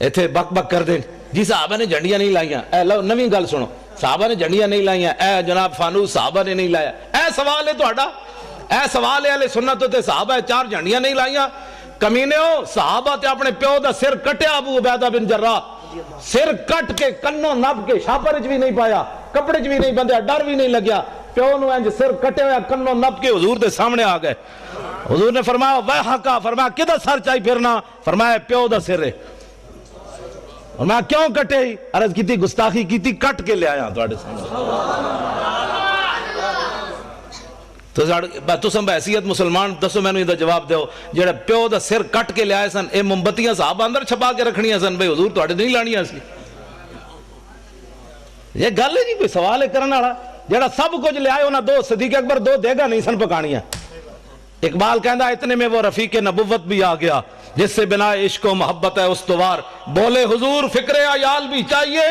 اتنے بک بک کر دیں جی صحابہ نے جھنڈیاں نہیں لائیاں، اے لو نویں گل سنو، صحابہ نے جھنڈیاں نہیں لائیاں، اے جناب فانوس صحابہ نے نہیں لایا، اے سوال ہے تہاڈا، اے سوال ہے اہل سنت تے صحابہ 4 جھنڈیاں نہیں لائیاں؟ کمینیو، صحابہ تے اپنے پیو دا سر کٹیا ابو عبیدہ بن جراح، سر کٹ کے کنوں نب کے شاپر بھی نہیں پایا، کپڑے بھی نہیں بندھیا، ڈر بھی نہیں لگیا، پیو نو انج سر کٹے ہویا کنوں نب کے حضور دے سامنے آ گئے۔ حضور نے فرمایا ویحکا، فرمایا کدھر سر چاہی پھرنا؟ فرمایا پیو دا سر ہے۔ فرمایا کیوں کٹے ہی؟ عرض کی تھی گستاخی کی تھی، کٹ کے لے آیا تواڈے سامنے۔ تو سن بحثیت مسلمان دسو میں نے یہ جواب دیو، جڑا پیو دا سر کٹ کے لے آئے سن، اے مومبتیاں صحابہ اندر چھپا کے رکھنیاں سن، بھئی حضور تواڈے نہیں لانیاں سی؟ یہ گل ہے جی کوئی سوال ہے کرنے والا؟ جڑا سب کچھ لے آئے انہاں 2 صدیق اکبر 2 دیگا نہیں سن پکانیاں۔ اقبال کہندا اتنے میں وہ رفیق نبوت بھی آ گیا جس سے بنا عشق و محبت ہے استوار، بولے حضور فکر عیال بھی چاہیے،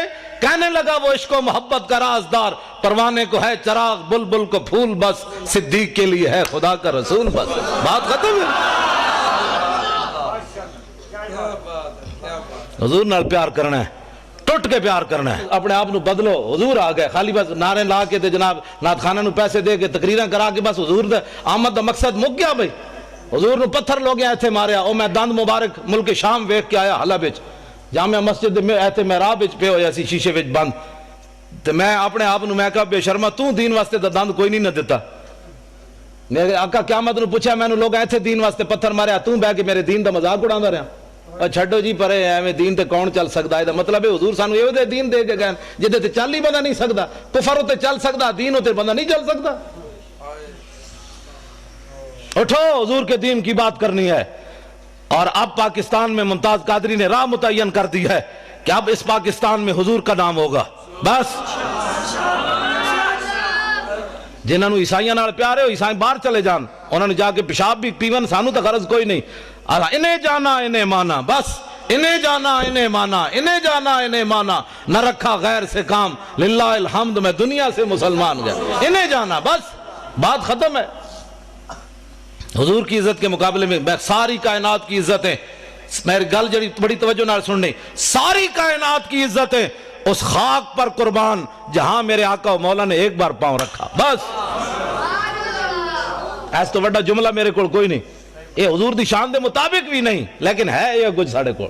کہنے لگا وہ عشق و محبت کا رازدار، پروانے کو ہے چراغ بلبل کو پھول بس، صدیق کے لیے ہے خدا کا رسول بس۔ بات ختم ہے۔ حضور نال پیار کرنا ہے، ٹوٹ کے پیار کرنا ہے، اپنے آپ نو بدلو۔ حضور آ گئے، خالی بس نعرے لا کے تے جناب نعت خانہ نو پیسے دے کے تقریراں کرا کے بس حضور دے آمد دا مقصد مک گیا بھئی۔ حضور نو پتھر لوگ ایتھے ماریا، او میں دند مبارک ملک شام ویکھ کے آیا حلب وچ، جامع مسجد میں ایتھے محراب وچ پہ ہویا سی شیشے وچ بند، تے میں اپنے آپ نو میں کہا بے شرما تو دین واسطے تے دند کوئی نہیں نہ دیتا۔ میرے آقا قیامت نو پوچھا میں نو لوگ ایتھے دین واسطے پتھر ماریا، تو بہ کے میرے دین دا مذاق اڑاندا رہیا؟ اور چھڈو جی پرے ایویں دین تے کون چل سکدا؟ ہے مطلب ہے حضور سانو ایویں دے دین دے کے گئے جدے تے چل ہی بندہ نہیں سکدا، کفر تے چل سکدا، دین تے بندہ نہیں چل سکدا۔ اٹھو حضور کے دین کی بات کرنی ہے۔ اور اب پاکستان میں ممتاز قادری نے راہ متعین کر دی ہے کہ اب اس پاکستان میں حضور کا نام ہوگا بس۔ جنہاں نو عیسائیاں نال پیار ہے عیسائی باہر چلے جان، انہاں نے جا کے پیشاب بھی پیون، سانو تو غرض کوئی نہیں۔ انہیں جانا انہیں مانا، بس انہیں جانا انہیں مانا، انہیں جانا انہیں مانا، نہ رکھا غیر سے کام، للہ الحمد میں دنیا سے مسلمان گیا، انہیں جانا بس، بات ختم ہے۔ حضور کی عزت کے مقابلے میں ساری کائنات کی عزت ہے، میری گل جڑی بڑی توجہ نال سننی، ساری کائنات کی عزت ہے اس خاک پر قربان جہاں میرے آقا و مولا نے ایک بار پاؤں رکھا، بس۔ ایس تو بڑا جملہ میرے کو کوئی نہیں، یہ حضور دی شان دے مطابق بھی نہیں، لیکن ہے یہ کچھ ساڑھے کو۔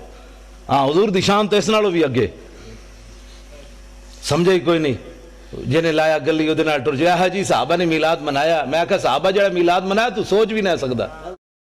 ہاں حضور دی شان تو اس نالوں بھی اگے، سمجھے ہی کوئی نہیں۔ جنہیں لایا گلی ادھے نال ٹر جایا ہے جی صحابہ نے میلاد منایا، میں کہا صحابہ جڑا میلاد منایا تو سوچ بھی نہ سکدا۔